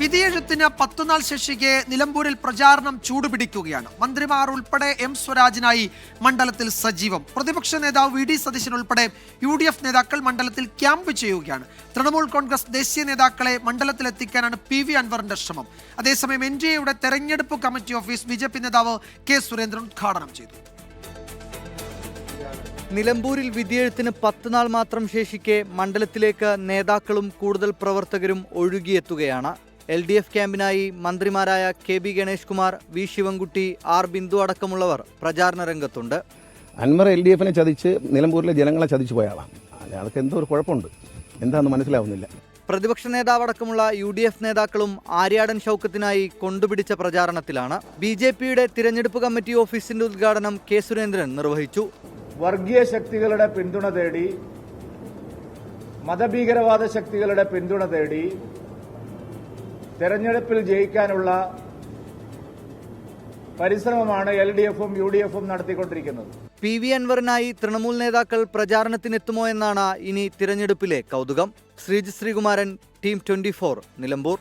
വിധിയെഴുത്തിന് 10 നാൾ ശേഷിക്കെ നിലമ്പൂരിൽ പ്രചാരണം ചൂടുപിടിക്കുകയാണ്. മന്ത്രിമാർ ഉൾപ്പെടെ എം സ്വരാജിനായി മണ്ഡലത്തിൽ സജീവം. പ്രതിപക്ഷ നേതാവ് വി ഡി സതീശൻ ഉൾപ്പെടെ UDF നേതാക്കൾ മണ്ഡലത്തിൽ ക്യാമ്പ് ചെയ്യുകയാണ്. തൃണമൂൽ കോൺഗ്രസ് ദേശീയ നേതാക്കളെ മണ്ഡലത്തിലെത്തിക്കാനാണ് PV അൻവറിന്റെ ശ്രമം. അതേസമയം NDAയുടെ തെരഞ്ഞെടുപ്പ് കമ്മിറ്റി ഓഫീസ് BJP നേതാവ് K സുരേന്ദ്രൻ ഉദ്ഘാടനം ചെയ്തു. നിലമ്പൂരിൽ വിധിയെഴുത്തിന് 10 നാൾ മാത്രം ശേഷിക്കെ മണ്ഡലത്തിലേക്ക് നേതാക്കളും കൂടുതൽ പ്രവർത്തകരും ഒഴുകിയെത്തുകയാണ്. LDF ക്യാമ്പിനായി മന്ത്രിമാരായ KB Ganesh Kumar, V Sivankutty, R Bindu അടക്കമുള്ളവർ പ്രചാരണ രംഗത്തുണ്ട്. അൻവർ LDFനെ ചതിച്ച് നിലമ്പൂരിലെ ജനങ്ങളെ ചതിച്ചു പോയ ആളാണ്. അയാൾക്ക് എന്തോ ഒരു കുഴപ്പമുണ്ട്, എന്താണെന്ന് മനസ്സിലാവുന്നില്ല. പ്രതിപക്ഷ നേതാവടക്കമുള്ള UDF നേതാക്കളും ആര്യാടൻ ഷൗക്കത്തിനായി കൊണ്ടുപിടിച്ച പ്രചാരണത്തിലാണ്. BJPയുടെ തിരഞ്ഞെടുപ്പ് കമ്മിറ്റി ഓഫീസിന്റെ ഉദ്ഘാടനം K സുരേന്ദ്രൻ നിർവഹിച്ചു. വർഗീയ ശക്തികളുടെ പിന്തുണ തേടി, മതഭീകരവാദ ശക്തികളുടെ പിന്തുണ തേടി തെരഞ്ഞെടുപ്പിൽ ജയിക്കാനുള്ള പരിശ്രമമാണ് LDFും UDFും നടത്തിക്കൊണ്ടിരിക്കുന്നത്. PV അൻവറിനായി തൃണമൂൽ നേതാക്കൾ പ്രചാരണത്തിനെത്തുമോ എന്നാണ് ഇനി തിരഞ്ഞെടുപ്പിലെ കൗതുകം. ശ്രീകുമാരൻ, ടീം 24, നിലമ്പൂർ.